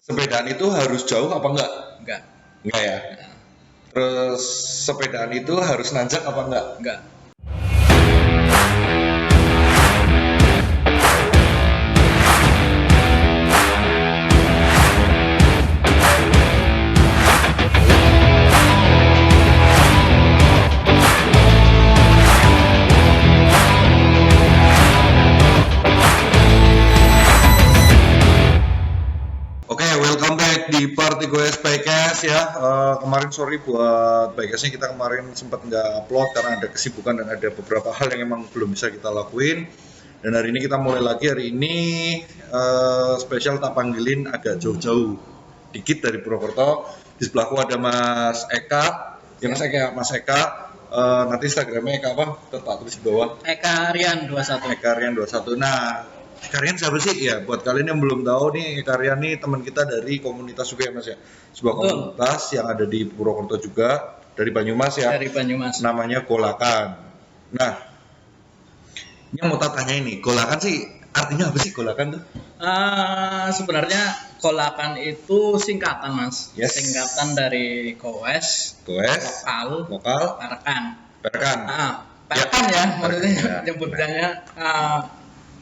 Sepedaan itu harus jauh apa enggak? Enggak. Enggak ya. Terus sepedaan itu harus nanjak apa enggak? Enggak. Oke, welcome back di part 3S Bycast ya. Kemarin sorry buat Bycastnya, kita kemarin sempat nggak upload karena ada kesibukan dan ada beberapa hal yang emang belum bisa kita lakuin. Dan hari ini kita mulai lagi. Hari ini spesial tak panggilin agak jauh-jauh dikit dari Purwokerto. Di sebelahku ada Mas Eka. Ya Mas Eka. Nanti Instagramnya Eka apa? Tetap tulis di bawah. Eka Rian 21. Eka Rian 21. Nah, Eka Rian siapa sih ya? Buat kalian yang belum tahu nih, Eka Rian nih teman kita dari komunitas juga ya Mas ya. Sebuah Betul. komunitas yang ada di Purwokerto juga, dari Banyumas ya. Dari Banyumas. Namanya Golakan. Nah, ini yang mau tak tanya ini, Golakan sih artinya apa sih Golakan tuh? Sebenarnya Golakan itu singkatan Mas. Yes. Singkatan dari Goes, Goes, lokal, Parakan. Perkan. Parakan ya, maksudnya Ya. nyebutnya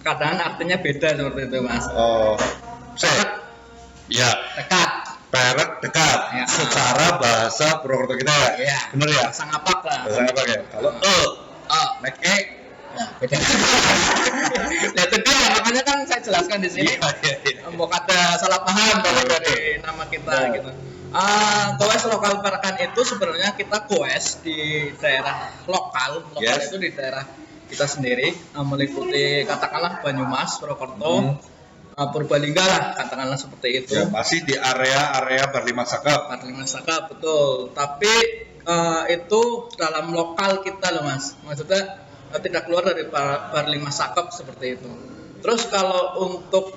kadang artinya beda seperti itu Mas. Oh, ya, Dekat. Perek dekat. Ya. Secara bahasa Purwokerto kita ya. Iya. Bener ya? Bahasa ngapak lah. Bahasa apa ya? Kalau naik Ya, beda. Nah, itu dia makanya kan saya jelaskan di sini. Mau ada salah paham kalau dari nama kita gitu. Goes lokal Parakan itu sebenarnya kita goes di daerah lokal Yes. itu di daerah kita sendiri, meliputi katakanlah Banyumas, Purwokerto, Purbalingga lah katakanlah seperti itu. Ya, masih di area Barlima Sakap. Parlimen Saka betul, tapi itu dalam lokal kita loh Mas, maksudnya tidak keluar dari Parlimen Sakap seperti itu. Terus kalau untuk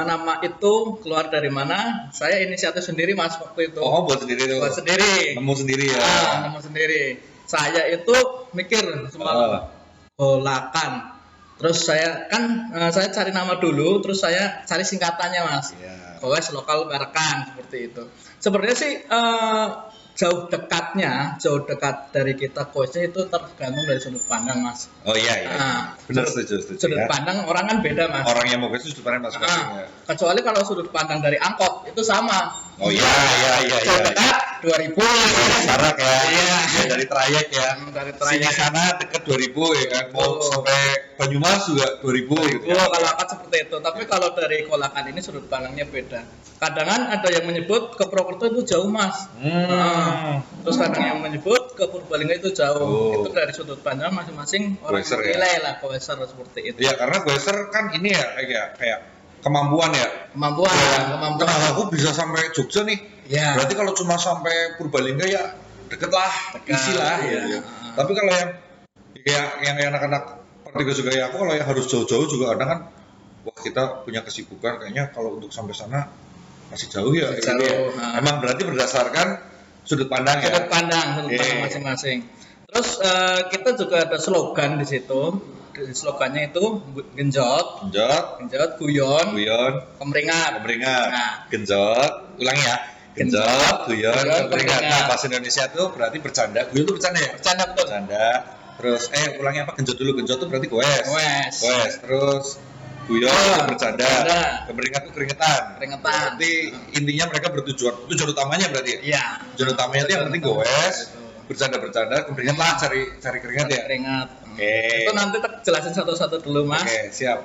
nama itu keluar dari mana? Saya inisiatif sendiri Mas waktu itu. Oh, buat sendiri tuh. Buat sendiri. Nemu sendiri ya. Nemu sendiri. Saya itu mikir semalam Golakan. Terus saya cari nama dulu, terus saya cari singkatannya Mas. Iya. Goes lokal Parakan seperti itu. Sebenarnya sih jauh dekat dari kita goesnya itu tergantung dari sudut pandang Mas. Oh iya. Benar, setuju Sudut ya. pandang orang kan beda Mas. Orang yang mau ke sudut pandang masing-masing ya. Kecuali kalau sudut pandang dari angkot itu sama. Oh iya. Jauh dekat 2000. Jarak ya. Iya. Ya, dari trayek ya. Dari Sini trayek. sana deket 2000 ya kan. Mau Betul. sampai Banyumas juga 2000 gitu ya. Kalau angkot seperti itu. Tapi kalau dari Golakan ini sudut pandangnya beda. Kadang ada yang menyebut ke Purwokerto itu jauh Mas. Terus kadang yang menyebut ke Purbalingga itu jauh. Oh. Itu dari sudut pandang masing-masing orang Goeser ya? menilai lah goeser seperti itu. Ya karena Goeser kan ini ya kayak kemampuan ya. Kemampuan. Kenapa aku bisa sampai Jogja nih? Ya. Berarti kalau cuma sampai Purbalingga ya deket lah, Dekat, isi lah. iya. Gitu. Tapi kalau yang anak-anak Pertiga juga ya, aku kalau yang harus jauh-jauh juga kadang kan, wah kita punya kesibukan kayaknya kalau untuk sampai sana masih jauh ya. Masih gitu jauh, ya. Emang berarti berdasarkan sudut pandang ya. Sudut pandang Iya. masing-masing. Terus kita juga ada slogan di situ. Slogannya itu genjot, guyon, kemeringat. Nah. Genjot, ulangi ya. Genjot, guyon, kemeringat. Nah, bahasa Indonesia tuh berarti bercanda. Guyon tuh bercanda ya? Bercanda betul. Bercanda. Terus ulangi apa? Genjot dulu. Genjot tuh berarti goes. Goes. Terus guyon tuh bercanda. Bercanda. Kemeringat tuh keringetan. Keringetan. Berarti intinya mereka tujuan utamanya berarti ya? Iya. Tujuan utamanya itu yang penting goes. Bercanda, kemeringat lah, cari keringat ya. Keringat. Oke. Itu nanti tak jelasin satu-satu dulu Mas. Oke, siap.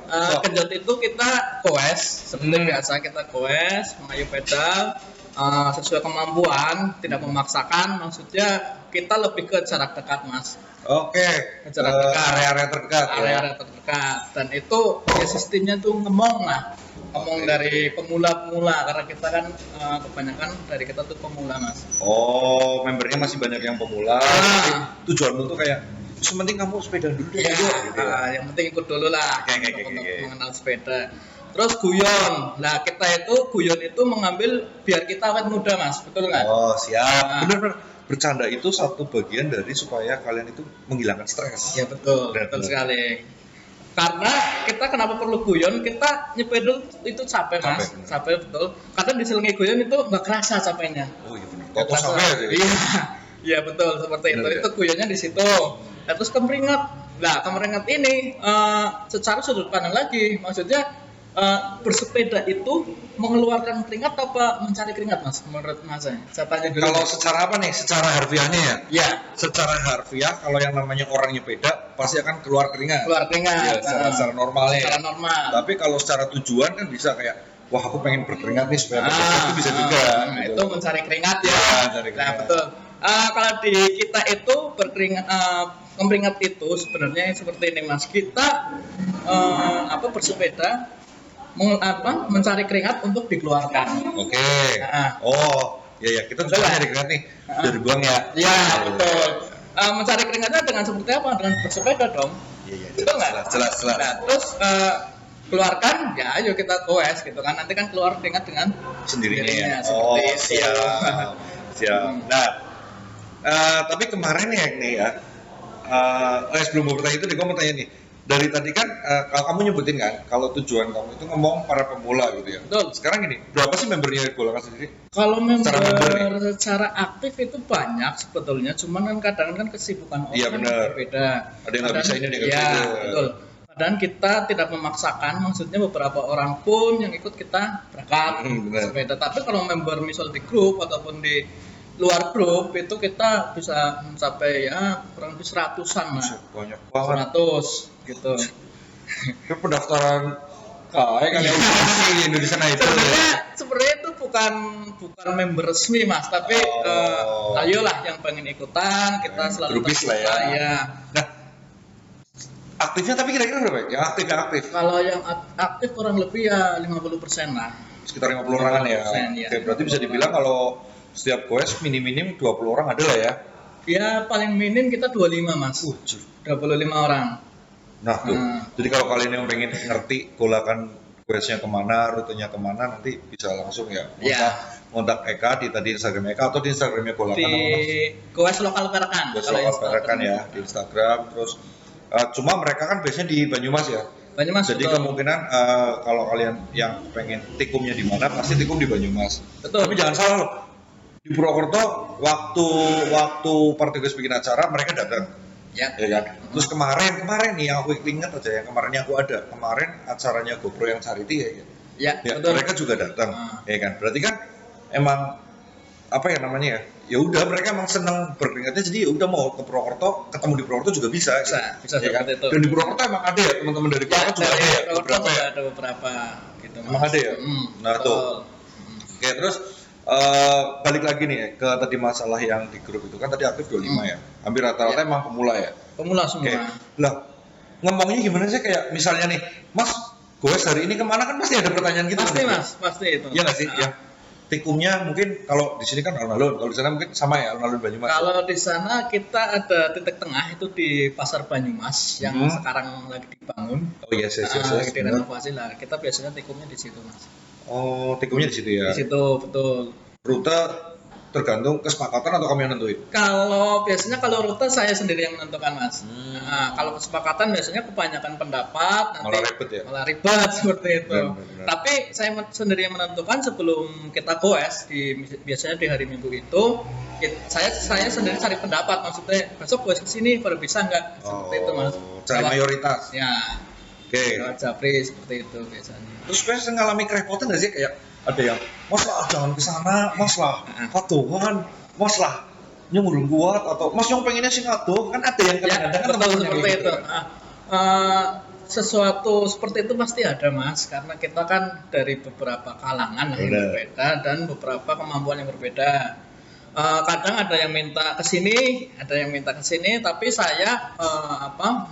Genjot itu kita goes seperti biasa, kita goes mengayuh pedal sesuai kemampuan, tidak memaksakan. Maksudnya kita lebih ke jarak dekat Mas. Oke, Jarak dekat. area-area terdekat. Area terdekat. Dan itu ya sistemnya tuh ngomong lah. Ngomong dari pemula-pemula karena kita kan kebanyakan dari kita tuh pemula Mas. Oh, membernya masih banyak yang pemula. Tapi tujuanmu tuh kayak, sementing kamu sepeda dulu deh. Ya, Gitu ya. yang penting ikut dulu lah Oke. untuk mengenal sepeda. Terus guyon. Nah, kita itu guyon itu mengambil biar kita awet muda Mas, betul nggak? Oh, siap. Bener. Bercanda itu satu bagian dari supaya kalian itu menghilangkan stres. Ya betul Betul sekali. Karena kita kenapa perlu guyon? Kita nyepeda itu capek mas, capek betul. Kadang diselingi guyon itu nggak kerasa capeknya. Oh iya benar. Kok sampai sih? Iya, iya betul seperti Bener, itu. ya? Itu guyonnya di situ. Nah, terus kemeringat. Nah kemeringat ini secara sudut pandang lagi, maksudnya bersepeda itu mengeluarkan keringat apa mencari keringat mas? Menurut mas saya tanya dulu. Kalau secara apa nih? Secara harfiahnya ya? Ya, Secara harfiah kalau yang namanya orang nyepeda pasti akan keluar keringat. keluar keringat. Ya, secara normalnya. Secara normal. Tapi kalau secara tujuan kan bisa kayak wah aku pengen berkeringat nih supaya itu bisa juga. Nah, gitu. itu mencari keringat ya. Ya, mencari Nah, keringat. betul. Kalau di kita itu berkeringat, kemeringat itu sebenarnya seperti ini mas. Kita bersepeda mencari keringat untuk dikeluarkan. Oke. Nah. Oh, ya kita juga Betul. nyari keringat nih. Dari buang ya. Ya betul. Mencari keringatnya dengan seperti apa? Dengan bersepeda dong. Iya. Betul nggak? Jelas. Nah, terus keluarkan, ya ayo kita goes gitu kan. Nanti kan keluar keringat dengan Sendirinya ya. seperti Oh, itu. siap. Nah, tapi kemarin ya nih ya. Sebelum gue bertanya itu, gue mau tanya nih. Dari tadi kan, kalau kamu nyebutin kan, kalau tujuan kamu itu ngomong para pemula gitu ya. Betul. Sekarang gini, berapa sih membernya di Golongan sendiri? Kalau Secara member member secara aktif itu banyak sebetulnya, cuman kan kadang kan kesibukan orang Iya, kan benar. berbeda. Ada yang nggak bisa ini, ada yang nggak ya, bisa itu. betul. Dan kita tidak memaksakan, maksudnya beberapa orang pun yang ikut kita berangkat Benar. sepeda. Tapi kalau member misal di grup ataupun di luar grup itu kita bisa mencapai ya kurang lebih 100-an lah. Banyak banget. 100 gitu. Itu pendaftaran kayak kali di Indonesia Idol ya. Sebenarnya itu bukan member resmi mas, tapi Oh. ayolah yang pengen ikutan kita selalu Grupis lah ya. terbuka, ya. Nah, aktifnya tapi kira-kira berapa ya? Yang aktif. Kalau yang aktif kurang lebih ya 50% lah. Sekitar 50 orangan ya. 50%, ya. Oke, berarti bisa dibilang kalau setiap goes minim 20 orang ada lah ya. Ya paling minim kita 25 mas. 25 orang. Nah tuh, jadi kalau kalian yang pengen ngerti golakan goesnya kemana, rutenya kemana, nanti bisa langsung ya kontak Eka di tadi Instagram Eka atau di Instagramnya Golakan Di Goes Lokal Perakan. Goes kalau Lokal Instagram. Perakan ya di Instagram. Terus cuma mereka kan biasanya di Banyumas ya. Banyumas. Jadi betul. kemungkinan kalau kalian yang pengen tikumnya di mana pasti tikum di Banyumas. Betul. Tapi jangan salah loh. Di Purwokerto waktu Partai Goes bikin acara mereka datang. Ya. Ya kan? Terus kemarin nih yang aku ingat aja yang kemarin yang aku ada. Kemarin acaranya GoPro yang Charity ya. Ya, Ya, betul. mereka juga datang. Ya kan? Berarti kan emang apa ya namanya ya? Ya udah mereka emang senang berkeringatnya jadi ya udah mau ke Purwokerto, ketemu di Purwokerto juga bisa. Bisa ya kan? seperti itu. Dan di Purwokerto emang ada ya teman-teman dari Purwokerto juga ada ya beberapa ya. Ada beberapa gitu. Emang ada ya? Nah, betul. tuh. Oke, terus balik lagi nih ke tadi masalah yang di grup itu kan tadi aktif 25 ya. Hampir rata-rata emang pemula ya. Pemula semua. Oke. Lah, ngomongnya gimana sih kayak misalnya nih, Mas, goes hari ini kemana kan pasti ada pertanyaan gitu. Pasti kan? mas, pasti itu. Iya nggak sih? Ya. Tikumnya mungkin kalau di sini kan alun-alun, kalau di sana mungkin sama ya alun-alun Banyumas. Kalau di sana kita ada titik tengah itu di Pasar Banyumas yang sekarang lagi dibangun. Oh iya, Lagi direnovasi lah. Kita biasanya tikumnya di situ mas. Oh, tikumnya di situ ya. Di situ betul. Rute tergantung kesepakatan atau kamu yang nentuin? Kalau biasanya kalau rute saya sendiri yang menentukan mas. Nah, kalau kesepakatan biasanya kebanyakan pendapat nanti Malah ribet ya? malah ribet seperti itu. Benar. Tapi saya sendiri yang menentukan sebelum kita goes biasanya di hari Minggu itu saya sendiri cari pendapat, maksudnya besok goes kesini baru bisa nggak seperti itu mas. Cari Kalau- mayoritas. Ya. Oke. Lewat Japri seperti itu biasanya. Terus biasa ngalami kerepotan nggak sih kayak ada yang mas lah jangan kesana, mas lah katuan, mas lah nyung kuat atau mas yang pengennya sih ngado kan ada yang Ya, kadang-kadang kan betul teman-teman seperti kayak itu. gitu. Sesuatu seperti itu pasti ada mas, karena kita kan dari beberapa kalangan yang Benar. berbeda dan beberapa kemampuan yang berbeda. Kadang ada yang minta ke sini, ada yang minta ke sini, tapi saya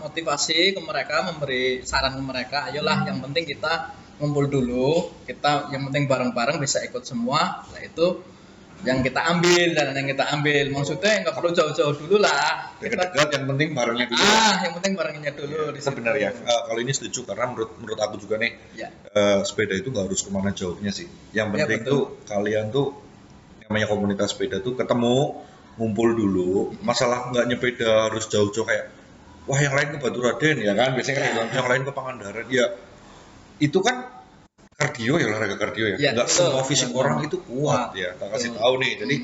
motivasi ke mereka, memberi saran ke mereka, ayolah yang penting kita ngumpul dulu, kita yang penting bareng-bareng bisa ikut semua, nah itu yang kita ambil dan yang kita ambil, maksudnya nggak perlu jauh-jauh dulu lah. Dekat-dekat yang penting barengnya dulu. Yang penting barengnya dulu. di situ. Sebenarnya kalau ini setuju karena menurut aku juga nih Ya. sepeda itu nggak harus kemana jauhnya sih. Yang Ya, penting betul. tuh kalian tuh namanya komunitas sepeda tuh ketemu, ngumpul dulu. Masalah nggak nyepeda harus jauh-jauh kayak wah yang lain ke Baturaden ya kan, biasanya kan yang lain ke Pangandaran ya, itu kan kardio ya, olahraga kardio ya, nggak semua fisik orang itu kuat ya, tak kasih tahu nih. Jadi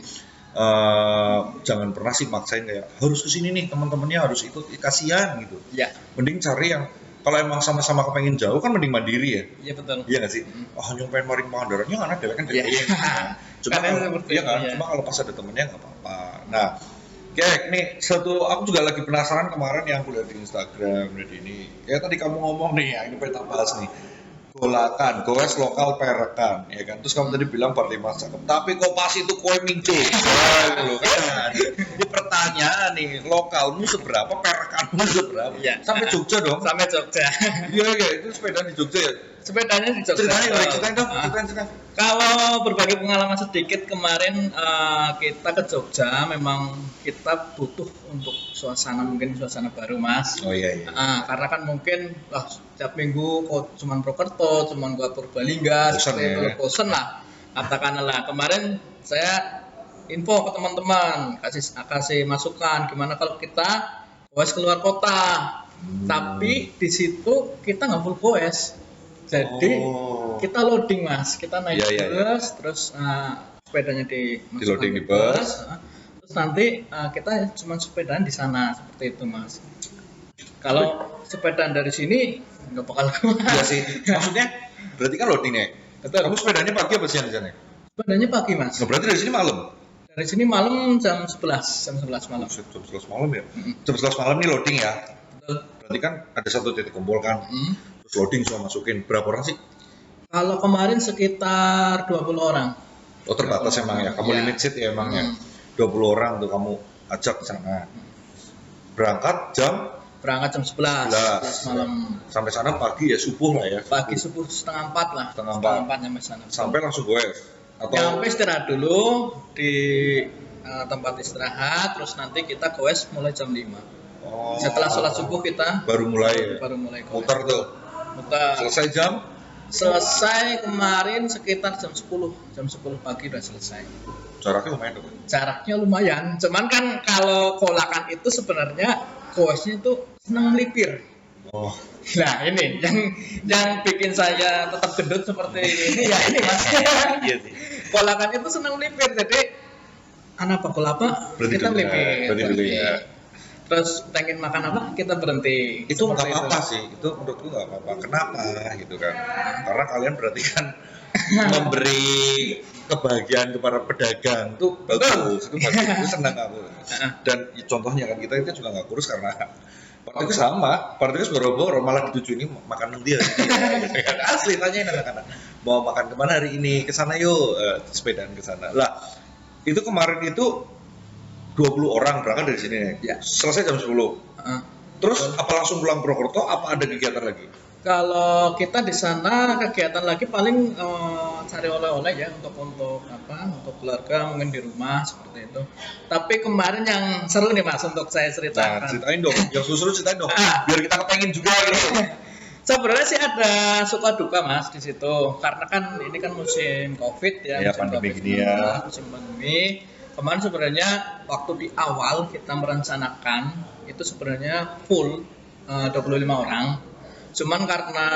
jangan pernah sih maksain kayak harus kesini nih teman-temannya harus ikut, kasihan gitu Ya, mending cari yang kalau emang sama-sama kepengen jauh kan mending mandiri ya. iya betul. Iya nggak sih? Oh nyumpain maring Pangandaran ya kan ada kan Iya. cuma Kan kalau, seperti iya kan, itu, ya. cuma kalau pas ada temennya nggak apa-apa. Nah, kayak nih satu, aku juga lagi penasaran kemarin yang aku lihat di Instagram dan ini. Kayak tadi kamu ngomong nih ya, ini pengen tak bahas nih. Golakan, goes lokal perekan, ya kan. Terus kamu tadi bilang Parlima cakep, tapi kok pas itu kue mincu. Loh kan. Ini pertanyaan nih, lokalmu seberapa, perekanmu seberapa? Iya. Sampai Jogja dong. Sampai Jogja. Iya, itu sepeda di Jogja ya. Sepedanya di Jogja. Ceritain dong. Kalau berbagi pengalaman sedikit kemarin kita ke Jogja, memang kita butuh untuk suasana, mungkin suasana baru mas. Oh iya. Karena kan mungkin setiap minggu kok cuman Prokerto, cuman gua Purbalingga, Bosan seperti itu, ya. bosen lah. Katakanlah kemarin saya info ke teman-teman, kasih masukan gimana kalau kita goes keluar kota. Tapi di situ kita nggak full goes. Jadi kita loading mas, kita naik bus, terus sepedanya loading di bus, terus nanti kita cuma sepedaan di sana seperti itu mas. Kalau sepedaan dari sini nggak bakal keluar. Iya sih, maksudnya berarti kan loading ya. Betul. Kamu sepedanya pagi apa siang di sana? Sepedanya pagi mas. Nah, berarti dari sini malam? Dari sini malam jam 11 malam. Jam 11 malam ya? Jam 11 malam nih loading ya? Betul. Berarti kan ada satu titik kumpul kan? Terus loading semua masukin, berapa orang sih? Kalau kemarin sekitar 20 orang. Oh terbatas emang ya, kamu limit seat ya emang ya? 20 orang tuh kamu ajak ke sana. Berangkat jam 11 malam. Sampai sana pagi ya, subuh lah ya? Pagi subuh setengah 4 lah. Setengah 4 nyampe sana. Sampai langsung goes? Atau... Nyampe istirahat dulu di tempat istirahat, terus nanti kita goes mulai jam 5. Setelah sholat subuh kita baru mulai goes. Muter tuh. Selesai jam? Selesai kemarin sekitar jam 10 pagi udah selesai. Jaraknya lumayan tuh. Jaraknya lumayan, cuman kan kalau Golakan itu sebenarnya goesnya itu senang melipir. Oh. Nah ini yang bikin saya tetap gendut seperti ini ya ini mas. Iya sih. Golakan itu senang melipir, jadi anak bakul apa kita melipir. Berhenti ya. Terus pengen makan apa kita berhenti. Itu nggak apa-apa sih, itu menurutku nggak apa-apa. Kenapa gitu kan? Karena kalian berarti kan memberi kebahagiaan kepada pedagang itu bagus, itu senang aku. Dan contohnya kan kita juga nggak kurus karena Partikus sama, Partikus boro-boro malah ditujuin makan dia. Asli tanyain anak-anak mau makan kemana hari ini, kesana yuk, sepedaan kesana. Lah itu kemarin itu 20 orang berangkat dari sini ya. Selesai jam 10. Terus apa langsung pulang Purwokerto? Apa ada kegiatan lagi? Kalau kita di sana kegiatan lagi paling cari oleh-oleh ya untuk keluarga mungkin di rumah seperti itu. Tapi kemarin yang seru nih mas untuk saya ceritakan. Nah, ceritain dong, yang seru ceritain dong. Biar kita kepengen juga gitu. Sebenarnya sih ada suka duka mas di situ, karena kan ini kan musim COVID ya, musim pandemi COVID gini ya. Musim pandemi. Kemarin sebenarnya waktu di awal kita merencanakan itu sebenarnya full 25 orang. Cuman karena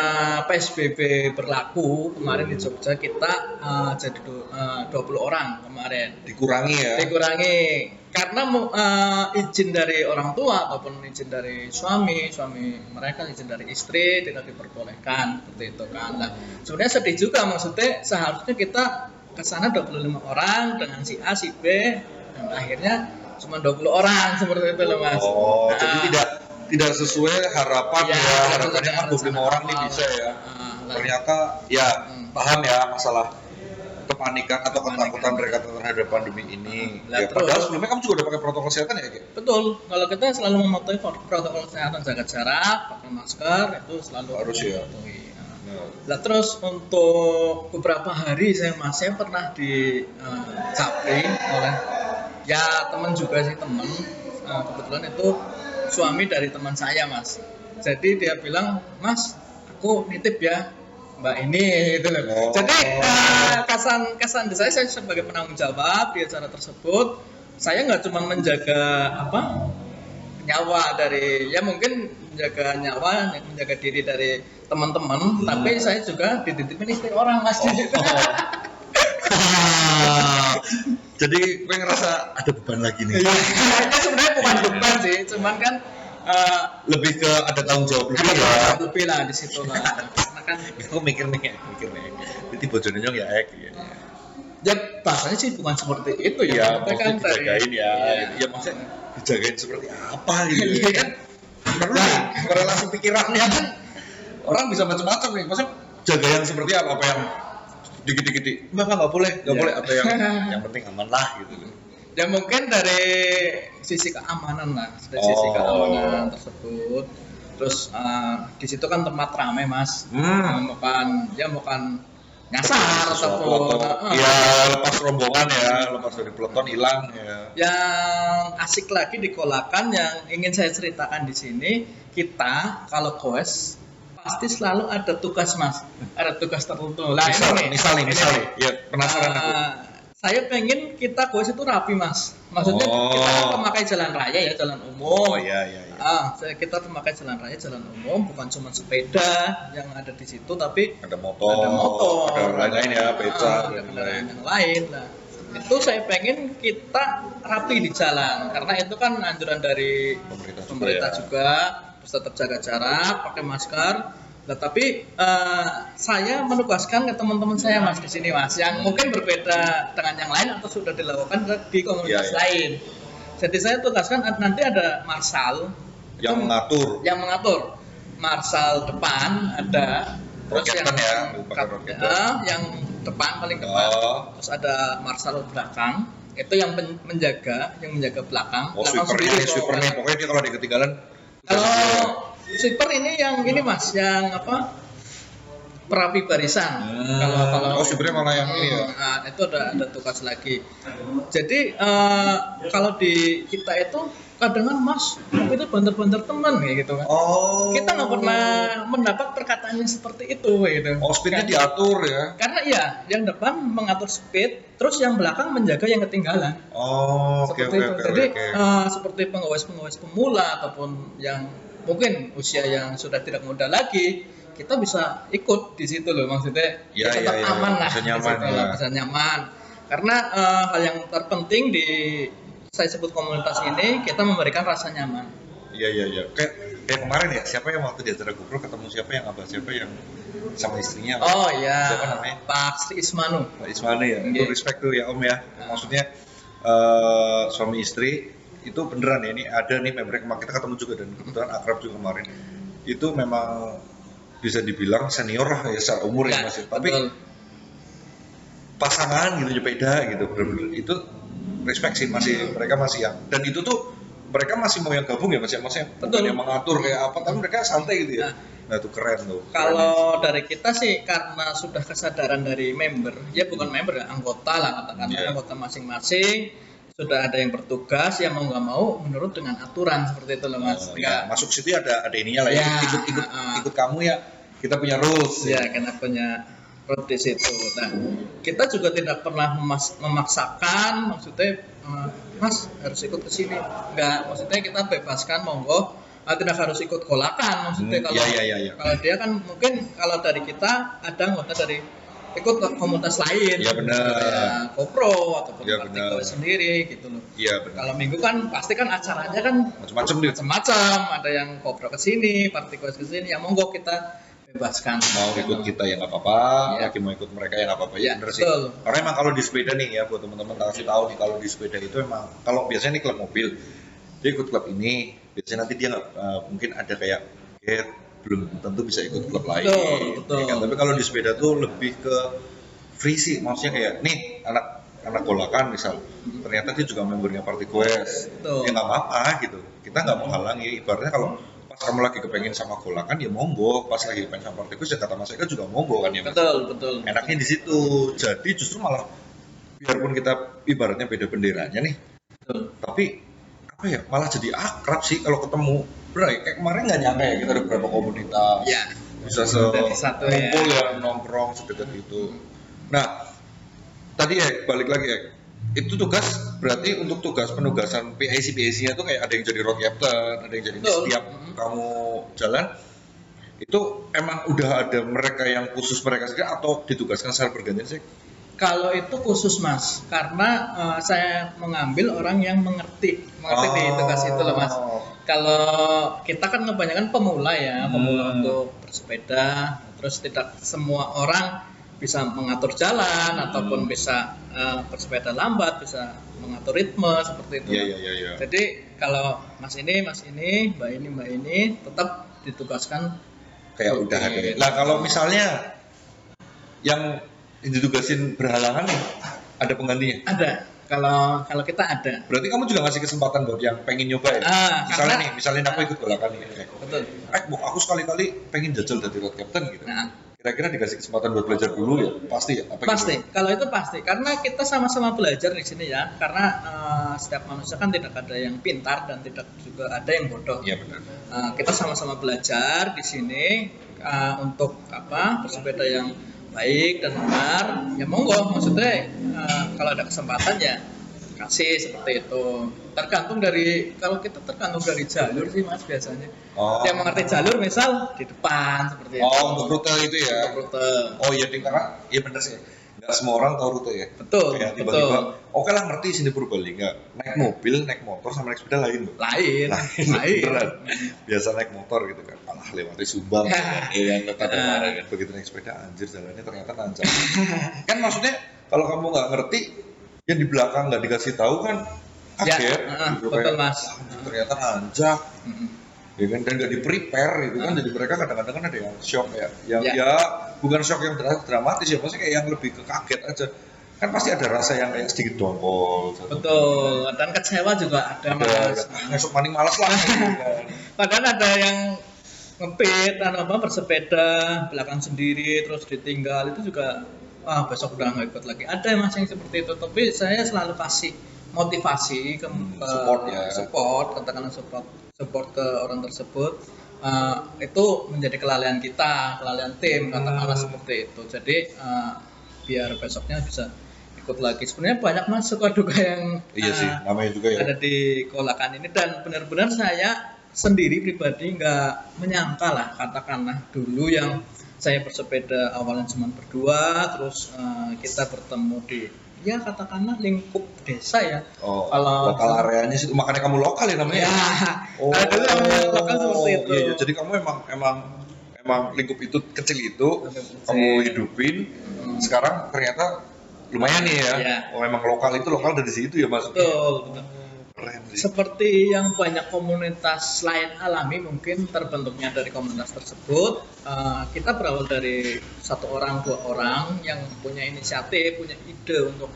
PSBB berlaku kemarin di Jogja kita jadi 20 orang kemarin. Dikurangi ya? Dikurangi karena izin dari orang tua ataupun izin dari suami mereka, izin dari istri tidak diperbolehkan seperti itu kan. Nah, sebenarnya sedih juga, maksudnya seharusnya kita ke sana 25 orang dengan si A, si B, dan akhirnya cuma 20 orang seperti itu loh mas. Oh, jadi tidak sesuai harapan ya. Harapannya kan 25 orang nih bisa ya. Ternyata ya paham ya masalah kepanikan atau ketakutan mereka terhadap pandemi ini. Ya, padahal sebelumnya kamu juga udah pakai protokol kesehatan ya? Betul, kalau kita selalu mematuhi protokol kesehatan, jaga jarak, pakai masker, itu selalu harus ya. Nah, terus untuk beberapa hari saya pernah dicapri oleh ya teman juga sih, teman kebetulan itu suami dari teman saya mas. Jadi dia bilang, mas aku nitip ya mbak ini gitu loh. Jadi kesan di saya sebagai penanggung jawab di acara tersebut, saya nggak cuma menjaga nyawa dari ya mungkin menjaga nyawa, menjaga diri dari teman-teman, tapi saya juga dititipin istri orang mas. Jadi gue ngerasa ada beban lagi nih. Iya, itu sebenarnya bukan beban sih, cuman kan Lebih ke ada tanggung jawab lebih ada ya. tanggung jawab lebih lah di situ lah. Karena kan Aku mikir nih. Jadi bojone nyong ya ek. ya bahasanya sih bukan seperti itu Ya, ya. Kita kan maksudnya dijagain ya. Iya. Ya maksudnya dijagain seperti apa gitu. Iya kan? Karena korelasi pikirannya kan orang bisa macam-macam nih. Maksudnya jaga yang seperti apa? Apa yang dikit-dikit? Nggak boleh, nggak Iya. boleh. Apa yang penting aman lah gitu. Ya mungkin dari sisi keamanan lah, dari sisi keamanan tersebut. Terus di situ kan tempat ramai mas, bukan nyasar ataupun ya lepas rombongan ya, lepas dari peleton hilang ya. Yang asik lagi di Kolakan yang ingin saya ceritakan di sini, kita kalau goes pasti selalu ada tugas mas, ada tugas tertentu. Lah Misal nih, ya penasaran aku. Saya pengen kita goes itu rapi mas, maksudnya kita kan memakai jalan raya ya, jalan umum. Iya. Kita memakai jalan raya, jalan umum, bukan cuma sepeda yang ada di situ, tapi ada motor, ada lain-lain ya, beca ada kendaraan yang lain. Nah, itu saya pengen kita rapi di jalan, karena itu kan anjuran dari pemerintah juga, terus tetap jaga jarak, pakai masker. Nah, tapi saya menugaskan ke teman-teman saya mas di sini mas, yang mungkin berbeda dengan yang lain atau sudah dilakukan di komunitas lain. Jadi saya tugaskan nanti ada marshal yang mengatur. Marshal depan ada, terus yang depan paling depan, terus ada marshal belakang. Itu yang menjaga belakang. Sweepernya, pokoknya dia kalau ada ketinggalan. Kalau sweeper ini yang ini mas, yang apa? Perapi barisan. Kalau sweepernya malah yang ini ya. Nah, itu ada tugas lagi. Jadi kalau di kita itu kadang mas itu banter-banter teman kayak gitu kan. Kita nggak pernah mendapat perkataan yang seperti itu kayak gitu. Speednya diatur ya. Karena yang depan mengatur speed, terus yang belakang menjaga yang ketinggalan. Seperti itu. Jadi seperti pengawas pemula ataupun yang mungkin usia yang sudah tidak muda lagi, kita bisa ikut di situ loh, maksudnya tetap aman lah, bisa nyaman. Karena hal yang terpenting di saya sebut komunitas ini, kita memberikan rasa nyaman. Iya. Kayak kemarin ya, siapa yang waktu di acara GoPro ketemu siapa yang sama istrinya? Siapa namanya? Pak Sri Ismanu. Pak Ismanu ya. Itu respect tuh ya Om ya. Maksudnya suami istri itu beneran ya, ini ada nih member kita ketemu juga dan kebetulan akrab juga kemarin. Itu memang bisa dibilang senior lah ya secara umur ya masih. Tapi pasangan gitu beda gitu, bener-bener itu respect sih, mereka masih yang, dan itu tuh mereka masih mau yang gabung ya maksudnya yang mengatur kayak apa, tapi mereka santai gitu ya. Nah itu keren tuh. Kalau dari kita sih karena sudah kesadaran dari member, ya bukan member ya, anggota lah katakanlah, anggota masing-masing sudah ada yang bertugas yang mau nggak mau menurut dengan aturan seperti itu loh mas. Masuk situ ada ininya lah ya, ikut kamu ya, kita punya rules. Ya kita punya rules di situ. Nah kita juga tidak pernah memaksakan, maksudnya mas harus ikut ke sini, nggak, maksudnya kita bebaskan monggo, tidak harus ikut Kolakan, maksudnya kalau dia kan mungkin kalau dari kita ada anggota dari ikut ke komunitas lain, GoPro ataupun Partigo sendiri gitu loh. Kalau minggu kan pasti kan acaranya kan macam-macam, ada yang GoPro ke sini, Partigo ke sini, yang monggo kita bebaskan. Mau ikut kita ya nggak apa-apa, lagi mau ikut mereka ya nggak apa-apa ya, bener sih. Karena emang kalau di sepeda nih ya, buat teman-teman kasih tahu nih, kalau di sepeda itu emang kalau biasanya nih klub mobil, dia ikut klub ini, biasanya nanti dia nggak mungkin ada kayak belum tentu bisa ikut klub lain. Betul. Ya kan? Tapi kalau di sepeda tuh lebih ke free sih, maksudnya kayak nih anak Kolakan misal, ternyata dia juga membernya Partigo S, ya nggak apa-apa gitu. Kita nggak menghalangi. Ibaratnya kalau pas kamu lagi kepengen sama Kolakan ya monggo, pas lagi kepengen sama Partigo ya kata Mas Eka juga monggo kan ya. Betul. Enaknya di situ. Jadi justru malah biarpun kita ibaratnya beda benderanya nih, tapi apa ya, malah jadi akrab sih kalau ketemu. Kayak kemarin nggak nyangka ya kita ada beberapa komunitas bisa ngumpul ya, nongkrong sedekat itu. Nah tadi ya balik lagi ya, itu tugas berarti untuk tugas penugasan PIC-nya tuh kayak ada yang jadi road captain, ada yang jadi setiap kamu jalan itu emang udah ada mereka yang khusus mereka sendiri atau ditugaskan secara bergantian sih? Kalau itu khusus Mas, karena saya mengambil orang yang mengerti di tugas itu loh Mas. Kalau kita kan kebanyakan pemula ya, pemula untuk bersepeda, terus tidak semua orang bisa mengatur jalan ataupun bisa bersepeda lambat, bisa mengatur ritme seperti itu. Iya. Jadi kalau Mas ini, Mbak ini tetap ditugaskan kayak udah ada. Lah kalau misalnya yang ditugasin berhalangan nih, ada penggantinya? Ada. Kalau kita ada. Berarti kamu juga ngasih kesempatan buat yang pengen nyoba ya? Misalnya aku ikut golakan nih. Betul. Aku sekali-kali pengen jajal jadi road captain gitu. Nah, kira-kira dikasih kesempatan buat belajar dulu ya? Pasti ya? Pasti. Gitu? Kalau itu pasti. Karena kita sama-sama belajar di sini ya. Karena setiap manusia kan tidak ada yang pintar dan tidak juga ada yang bodoh. Iya benar. Kita sama-sama belajar di sini untuk bersepeda yang baik dan benar. Ya monggo. Maksudnya kalau ada kesempatan ya kasih seperti itu. Kalau kita tergantung dari jalur sih Mas biasanya. Yang mengerti jalur misal di depan seperti itu. Untuk rute itu ya. Untuk rute. Oh iya, karena iya benar sih. Nggak semua orang tahu rute ya. Betul. Kayak tiba-tiba, oke lah ngerti sini Purbalingga. Naik mobil, naik motor sama naik sepeda lain loh. Lain. Biasa naik motor gitu kan. Alah lewati Subang. Yang kata kemarin kan. Begitu naik sepeda anjir jalannya ternyata nanjak. Kan maksudnya kalau kamu nggak ngerti, yang di belakang nggak dikasih tahu kan kaget. Betul kayak, Mas. Ternyata nanjak. Ya kan, dan nggak di prepare gitu kan, jadi mereka kadang-kadang kan ada yang shock ya, bukan shock yang dramatis ya, maksudnya kayak yang lebih ke kaget aja, kan pasti ada rasa yang kayak sedikit dongkol. Betul, dan kecewa juga ada Mas. Besok maning malas lah. Padahal ada yang ngepit, bersepeda belakang sendiri terus ditinggal itu juga, besok udah nggak ikut lagi. Ada Mas yang seperti itu, tapi saya selalu kasih motivasi ke support, katakanlah support ke orang tersebut. Itu menjadi kelalaian kita, kelalaian tim, katakanlah seperti itu. Jadi biar besoknya bisa ikut lagi. Sebenarnya banyak Mas suka duka yang namanya juga ya, ada di Kolakan ini, dan benar-benar saya sendiri pribadi nggak menyangka lah, katakanlah dulu yang saya bersepeda awalnya cuma berdua, terus kita bertemu di katakanlah lingkup desa ya. Kalau lokal areanya sih, makanya kamu lokal ya namanya. Ada lokal seperti itu. Iya, jadi kamu emang lingkup itu kecil itu kamu hidupin. Sekarang ternyata lumayan nih ya. Emang lokal dari situ ya Mas. Betul. Keren sih. Seperti yang banyak komunitas lain alami, mungkin terbentuknya dari komunitas tersebut. Kita berawal dari 1 orang 2 orang yang punya inisiatif, punya ide untuk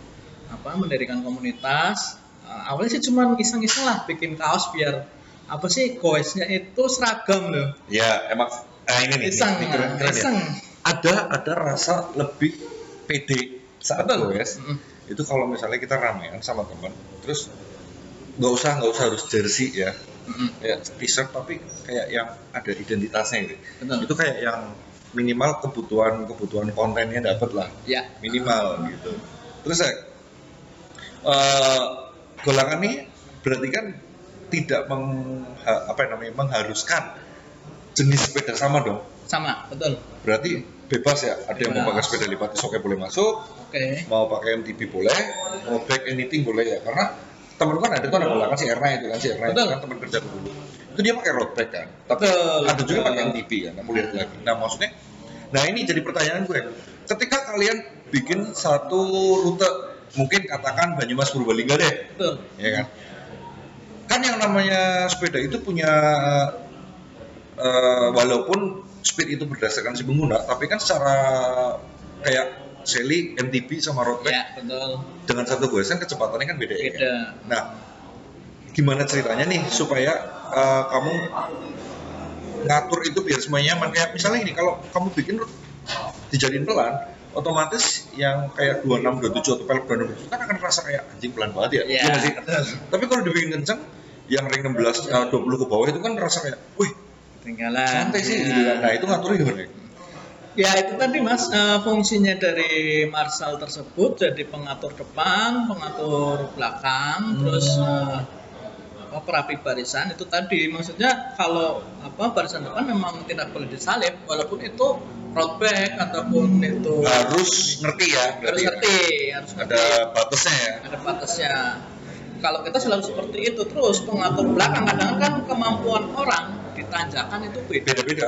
mendirikan komunitas. Awalnya sih cuma iseng-iseng lah bikin kaos biar goesnya itu seragam loh. Ya emang ini nih keren ya. Ada rasa lebih pede saat goes. Itu kalau misalnya kita ramean sama teman, terus nggak usah harus jersey ya, ya t-shirt, tapi kayak yang ada identitasnya gitu. Itu kayak yang minimal kebutuhan kontennya dapat lah, minimal gitu. Terus Golongan ini berarti kan tidak mengharuskan jenis sepeda sama dong? Sama, betul. Berarti bebas ya, ada yang mau pakai sepeda lipat oke boleh masuk, mau pakai MTB boleh, mau back anything boleh ya, karena temen kan ada tuh anak Golongan si Erna itu kan teman kerja dulu. Itu dia pakai road bike kan, tapi ada juga pakai MTB kan, aku lihat lagi. Nah maksudnya, ini jadi pertanyaan gue, ketika kalian bikin satu rute, mungkin katakan Banyumas Purbalingga deh, ya kan? Kan yang namanya sepeda itu punya walaupun speed itu berdasarkan si pengguna, tapi kan secara kayak Sally, MTB sama road bike dengan satu goesan kecepatannya kan beda. Ya? Nah, gimana ceritanya nih supaya kamu ngatur itu biar semuanya nyaman? Kayak misalnya ini, kalau kamu bikin dijadiin pelan, otomatis yang kayak 26, 27 atau pelek 26 kan akan terasa kayak anjing pelan banget ya. Iya sih. Tapi kalau dibikin kenceng, yang ring 16, 20 ke bawah itu kan terasa kayak, wih, tinggalan. santai sih gitu kan. Nah, itu ngaturnya gimana? Ya itu tadi Mas, fungsinya dari marshal tersebut jadi pengatur depan, pengatur belakang, terus perapi barisan itu tadi. Maksudnya kalau barisan depan memang tidak boleh disalip, walaupun itu road back ataupun itu Harus ngerti ya, harus berarti ya? ngerti, harus ngerti. Ada batasnya ya. Ada batasnya. Kalau kita selalu seperti itu, terus pengatur belakang kadang kan kemampuan orang ditanjakan itu beda. Beda-beda.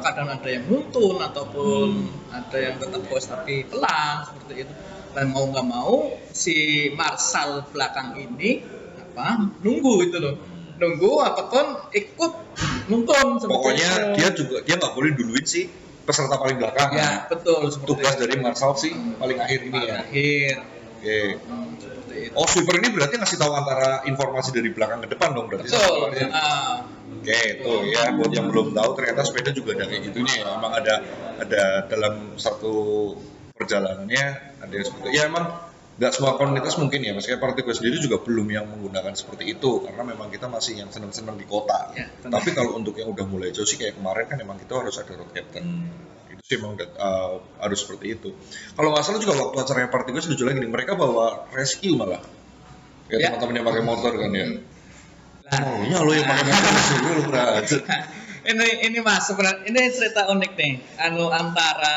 Kadang ada yang nuntun ataupun ada yang tetap goes tapi pelan seperti itu. Dan mau nggak mau si marshal belakang ini nunggu itu loh, nunggu ataupun ikut nuntun. Pokoknya dia nggak boleh duluin sih peserta paling belakang. Ya betul. Tugas dari marshal sih paling akhir ini ya. Akhir. Oke. Oh, sweeper ini berarti ngasih tahu antara informasi dari belakang ke depan dong berarti. Betul. Oke, itu ya buat yang belum tahu ternyata sepeda juga ada kayak gitunya ya. Emang ada dalam satu perjalanannya ada yang seperti ya emang nggak semua komunitas mungkin ya. Maksudnya partai gue sendiri juga belum yang menggunakan seperti itu karena memang kita masih yang seneng-seneng di kota. Ya, tapi kalau untuk yang udah mulai jauh sih kayak kemarin kan emang kita harus ada road captain. Itu sih emang harus seperti itu. Kalau nggak salah juga waktu acaranya partai gue setuju lagi nih, mereka bawa rescue malah. Ya. Teman-teman yang pakai motor kan ya. Maunya lo yang pakai motor rescue lo berarti. Ini Mas, sebenarnya ini cerita unik nih. Antara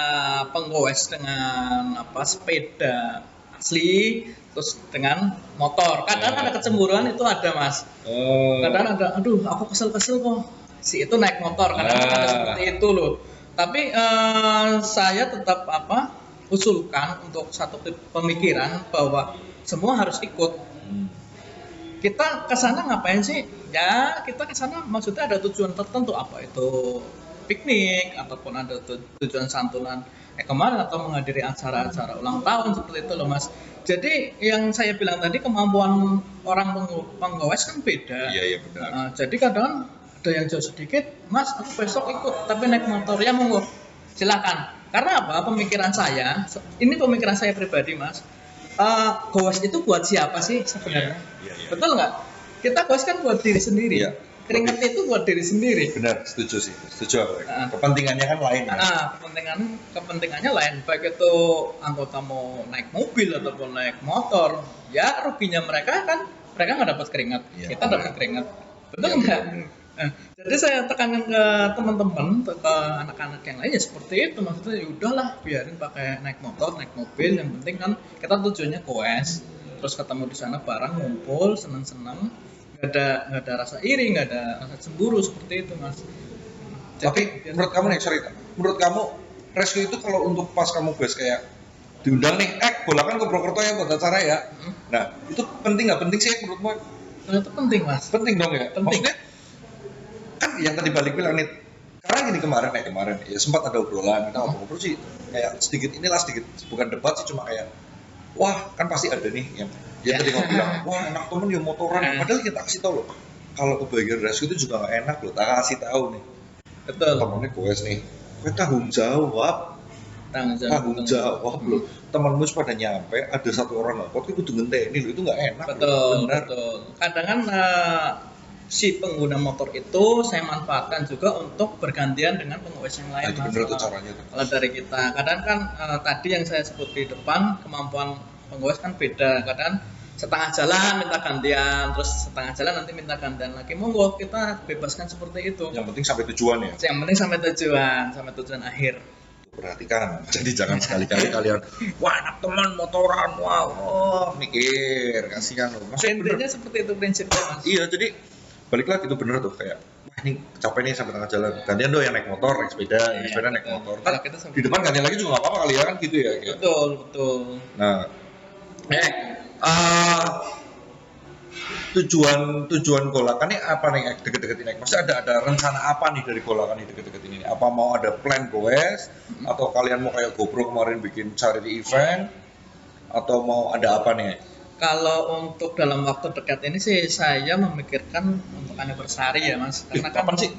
penggoes dengan sepeda asli terus dengan motor. Kadang ada kecemburuan itu ada Mas. Kadang ada, aduh aku kesel-kesel kok si itu naik motor. Kadang ada seperti itu loh. Tapi saya tetap usulkan untuk satu pemikiran bahwa semua harus ikut. Kita kesana ngapain sih? Ya kita kesana maksudnya ada tujuan tertentu, apa itu piknik ataupun ada tujuan santunan kemarin atau menghadiri acara-acara ulang tahun seperti itu loh Mas. Jadi yang saya bilang tadi kemampuan orang penggowes kan beda. Iya benar. Jadi kadang ada yang jauh sedikit, Mas aku besok ikut tapi naik motor, ya monggo silakan. Karena pemikiran saya, ini pemikiran saya pribadi Mas, gowes itu buat siapa sih sebenarnya? Iya. Betul nggak? Kita gowes kan buat diri sendiri. Iya. Keringat itu buat diri sendiri. Benar, setuju sih. Setuju aku. Kepentingannya kan lain ya. Kepentingannya lain. Baik itu anggota mau naik mobil ataupun naik motor, ya ruginya mereka nggak dapat keringat. Ya, kita dapat keringat. Betul nggak? Jadi saya tekankan ke teman-teman, ke anak-anak yang lainnya seperti itu. Maksudnya ya udahlah, biarin pakai naik motor, naik mobil. Yang penting kan kita tujuannya goes. Terus ketemu di sana bareng, ngumpul, senang-senang. Nggak ada rasa iri, nggak ada rasa cemburu seperti itu Mas. Tapi menurut kamu nih, menurut kamu rescue itu kalau untuk pas kamu goes kayak diundang nih, bolakan ke Purwokerto ya buat acara ya. Nah itu penting nggak penting sih menurutmu? Itu penting Mas. Penting dong ya. Penting. Maksudnya kan yang tadi balik bilang nih, karena gini kemarin ya sempat ada obrolan, kita ngobrol sih kayak sedikit bukan debat sih, cuma kayak wah kan pasti ada nih yang tadi kamu bilang wah enak temen ya motoran, padahal kita kasih tahu loh kalau ke bagian rescue itu juga nggak enak loh, tak kasih tahu nih. Betul. Temennya goes nih, gue tanggung jawab loh. Temanmu pada nyampe, ada satu orang nggak kuat, itu ngenteni loh, itu nggak enak. Betul. Kadang kan si pengguna motor itu saya manfaatkan juga untuk bergantian dengan penggoes yang lain. Benar tuh caranya tuh. Kalau dari kita, kadang kan tadi yang saya sebut di depan kemampuan penggoes kan beda. Kadang setengah jalan minta gantian, terus setengah jalan nanti minta gantian lagi. Monggo kita bebaskan seperti itu. Yang penting sampai tujuan ya. Yang penting sampai tujuan akhir. Perhatikan, jadi jangan sekali-kali kalian wah enak teman motoran, wow mikir, kasihan loh. Intinya seperti itu prinsipnya Mas. Iya, jadi balik lagi itu bener tuh kayak wah ini capek nih sampai tengah jalan, gantian dong yang naik motor, naik sepeda, naik motor. Kan di depan gantian lagi juga nggak apa-apa kali ya kan gitu ya. Kayak. Betul. Nah, tujuan golakan ini apa nih deket-deket ini? Maksudnya ada rencana apa nih dari golakan ini deket-deket ini? Apa mau ada plan goes atau kalian mau kayak GoPro kemarin bikin charity event atau mau ada apa nih? Kalau untuk dalam waktu dekat ini sih saya memikirkan untuk anniversary ya Mas. Karena kapan sih?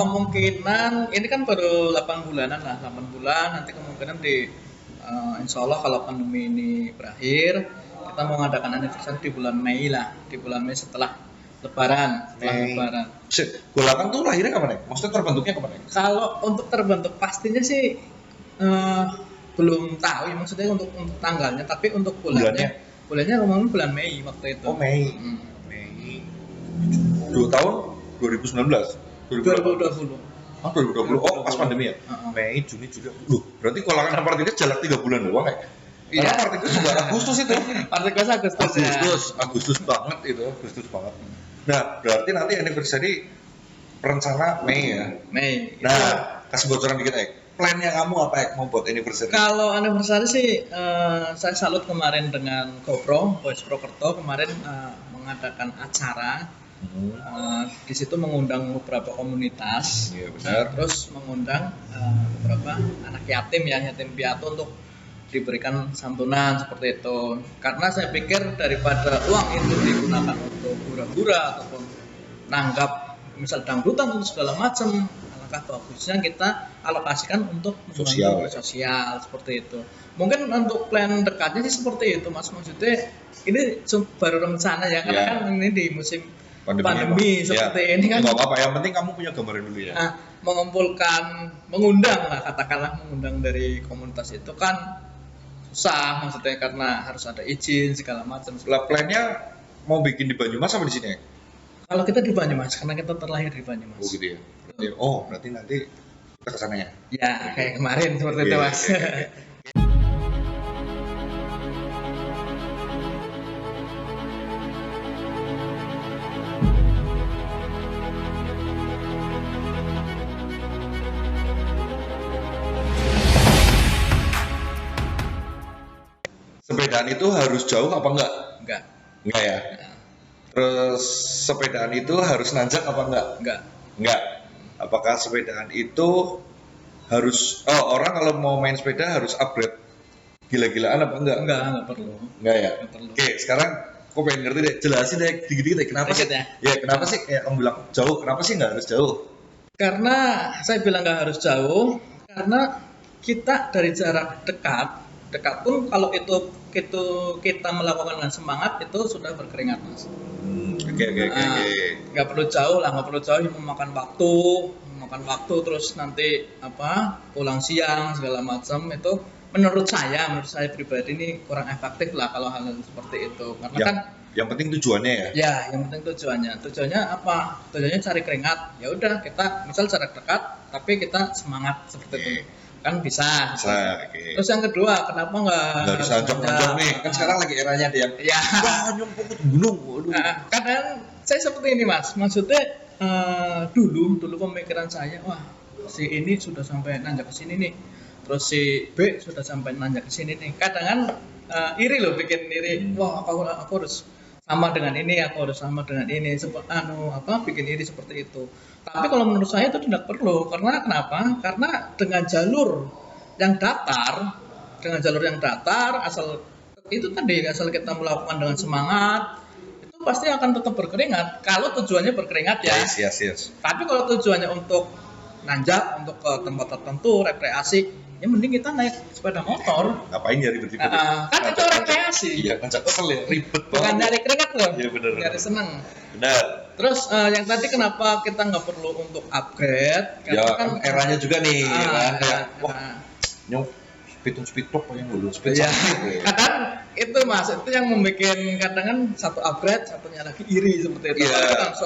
Kemungkinan ini kan baru 8 bulanan lah, 8 bulan nanti kemungkinan insya Allah kalau pandemi ini berakhir kita mau mengadakan anniversary di bulan Mei lah, di bulan Mei setelah Setelah Mei. Lebaran. Golakan tuh lahirnya kapan ya? Maksudnya terbentuknya kapan ya? Kalau untuk terbentuk pastinya sih belum tahu ya, maksudnya untuk tanggalnya, tapi untuk bulannya ngomongin bulan Mei waktu itu. Oh Mei. Hmm. Mei. 2 tahun 2019. 2020. Oh 2020. Oh pas pandemi ya? Mei, Juni, Juli. Berarti golakan Partikes jalan 3 bulan doang ya? Iya. Karena Partikes juga Agustus itu. Partikes Agustus ya. Agustus banget itu, Agustus banget. Nah, berarti nanti anniversary rencana Mei ya. Mei. Nah, kasih bocoran dikit ya. Plannya kamu apa ya mau buat anniversary? Kalau anniversary sih saya salut kemarin dengan GoPro, Boys Prokerto kemarin mengadakan acara. Di situ mengundang beberapa komunitas, Iya benar. terus mengundang beberapa anak yatim piatu untuk diberikan santunan seperti itu. Karena saya pikir daripada uang itu digunakan untuk hura-hura ataupun nanggap misal dangdutan atau segala macam, alangkah bagusnya kita alokasikan untuk Sosial. sosial seperti itu. Mungkin untuk plan dekatnya sih seperti itu, Mas. Maksudnya ini baru rencana ya, karena kan ini di musim pandemi seperti ini kan. Nggak apa-apa, yang penting kamu punya gambaran dulu ya. Nah, mengundang lah, katakanlah mengundang dari komunitas itu kan susah, maksudnya karena harus ada izin segala macam. Lah plannya mau bikin di Banyumas sama di sini ya? Kalau kita di Banyumas, karena kita terlahir di Banyumas. Oh gitu ya. Berarti nanti kita ke sana ya. Ya, kayak kemarin seperti itu, Iya, Mas. Sepedaan itu harus jauh apa enggak? Enggak. Enggak ya. Terus sepedaan itu harus nanjak apa enggak? Enggak. Enggak. Apakah sepedaan itu harus orang kalau mau main sepeda harus upgrade gila-gilaan apa enggak? Enggak perlu. Enggak ya. Enggak perlu. Oke, sekarang kok pengen ngerti deh, jelasin deh dikit-dikit deh kenapa sih? Dikit ya? Ya, kenapa sih kayak kamu bilang jauh, kenapa sih nggak harus jauh? Karena saya bilang nggak harus jauh, karena kita dari jarak dekat pun kalau itu kita melakukan dengan semangat itu sudah berkeringat, Mas. Oke. Nggak perlu jauh lah, nggak perlu jauh, memakan waktu terus nanti pulang siang segala macam itu menurut saya pribadi ini kurang efektif lah kalau hal seperti itu, karena kan yang penting tujuannya ya. ya yang penting tujuannya apa, tujuannya cari keringat, ya udah kita misal jarak dekat tapi kita semangat seperti itu kan bisa. Oke. Terus yang kedua, kenapa nggak harus ancam-ancam nih, kan sekarang lagi eranya dia ya nyumpuk ke gunung. Waduh. Kadang saya seperti ini, Mas, maksudnya dulu pemikiran saya, wah si ini sudah sampai nanjak ke sini nih, terus si B sudah sampai nanjak ke sini nih. Kadang kan iri loh, bikin iri, wah aku harus sama dengan ini, aku harus sama dengan ini, bikin iri seperti itu. Tapi kalau menurut saya itu tidak perlu, karena kenapa? Karena dengan jalur yang datar, asal kita melakukan dengan semangat, itu pasti akan tetap berkeringat. Kalau tujuannya berkeringat ya. Yes. Tapi kalau tujuannya untuk nanjak, untuk ke tempat tertentu, rekreasi, ya mending kita naik sepeda motor. Ngapain ya ribet-ribet? Kan itu rekreasi. Iya, nanjak kesel ya, ribet banget. Bukan nyari keringat loh. Iya benar. Nyari seneng. Benar. Terus yang tadi kenapa kita nggak perlu untuk upgrade? Ya kan eranya juga nih, ya kan. Wah, nyong speed-up yang dulu speed. Ya, kadang itu, Mas, itu yang membuat kadang kan satu upgrade, satunya lagi iri seperti itu. Yeah. Dalam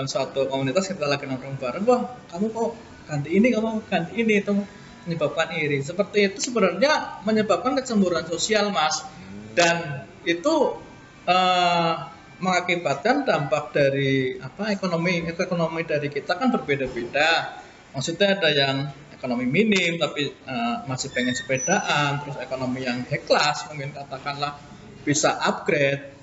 suatu komunitas kita lagi nongkrong bareng, wah kamu kok ganti ini, itu menyebabkan iri. Seperti itu sebenarnya menyebabkan kecemburuan sosial, Mas, dan itu mengakibatkan dampak dari ekonomi dari kita kan berbeda-beda. Maksudnya ada yang ekonomi minim tapi masih pengen sepedaan, terus ekonomi yang high class mungkin katakanlah bisa upgrade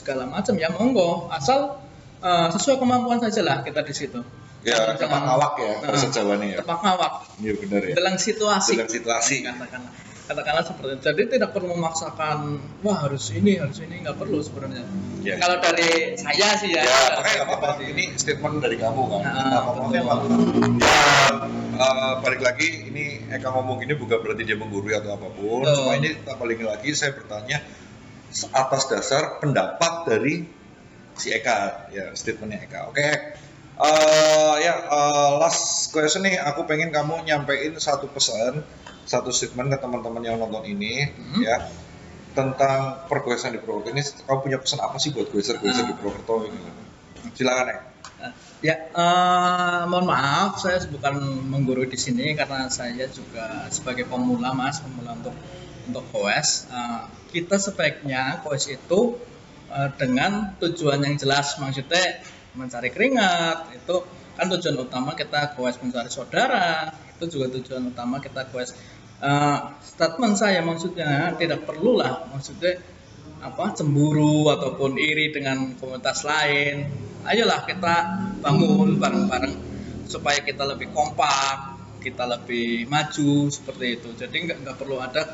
segala macam, ya monggo, asal sesuai kemampuan saja lah kita di situ. Ya, tepak ngawak ya, bahasa Jawanya ya. Tepak ngawak. Iya benar ya. Dalam situasi. Katakanlah seperti itu. Jadi tidak perlu memaksakan, wah harus ini, nggak perlu sebenarnya. Ya. Kalau dari saya sih ya. Ya, makanya nggak apa-apa. Ini statement dari kamu kan. Apa-apa memang. Balik lagi, ini Eka ngomong ini bukan berarti dia menggurui atau apapun. Cuma ini balik lagi saya bertanya atas dasar pendapat dari si Eka ya, statementnya Eka. Oke. Last question nih, aku pengen kamu nyampein satu pesan, satu statement ke teman-teman yang nonton ini ya, tentang pergoesan di Purwokerto ini. Kamu punya pesan apa sih buat goeser-goeser di Purwokerto ini? Silakan ya. Ya, mohon maaf, saya bukan menggurui di sini karena saya juga sebagai pemula, Mas, pemula untuk goes. Kita sebaiknya goes itu dengan tujuan yang jelas, maksudnya mencari keringat. Itu kan tujuan utama kita goes, mencari saudara. Itu juga tujuan utama kita goes. Statement saya maksudnya tidak perlulah, maksudnya cemburu ataupun iri dengan komunitas lain. Ayolah kita bangun bareng-bareng supaya kita lebih kompak, kita lebih maju seperti itu. Jadi nggak perlu ada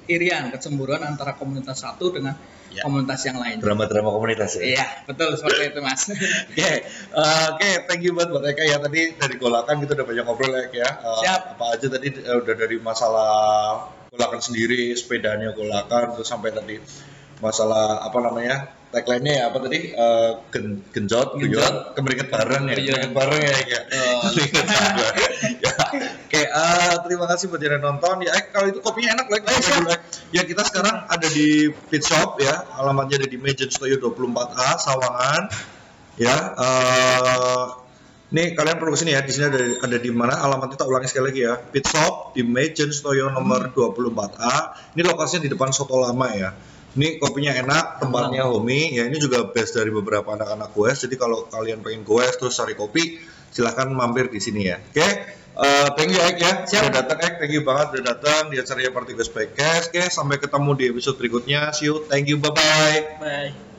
irian, kecemburuan antara komunitas satu dengan komunitas yang lain. Drama-drama komunitas ya. Iya, betul seperti itu, Mas. Oke, thank you buat mereka ya, tadi dari Golakan kita udah banyak ngobrol ya. Siap. Apa aja tadi udah dari masalah Golakan sendiri, sepedanya Golakan, terus sampai tadi masalah tagline-nya ya apa tadi, genjot, kemeringet bareng ya, kemeringet bareng ya. Kemeringet bareng. Ya. Oke, terima kasih buat yang nonton ya. Kalau itu kopinya enak ya, kita sekarang ada di Pit Shop ya, alamatnya ada di Majen Stoyo 24A Sawangan ya. Nih kalian perlu kesini ya, di sini ada di mana alamatnya, tak ulangi sekali lagi ya, Pit Shop di Majen Stoyo nomor 24A. Ini lokasinya di depan Soto Lama ya. Ini kopinya enak, tempatnya homey ya. Ini juga best dari beberapa anak-anak goes. Jadi kalau kalian pengen goes terus cari kopi, silahkan mampir di sini ya. Oke, thank you Ek ya. Udah datang Ek, thank you banget udah datang di acara Party Goes Podcast. Oke, sampai ketemu di episode berikutnya. See you, thank you, bye bye. Bye.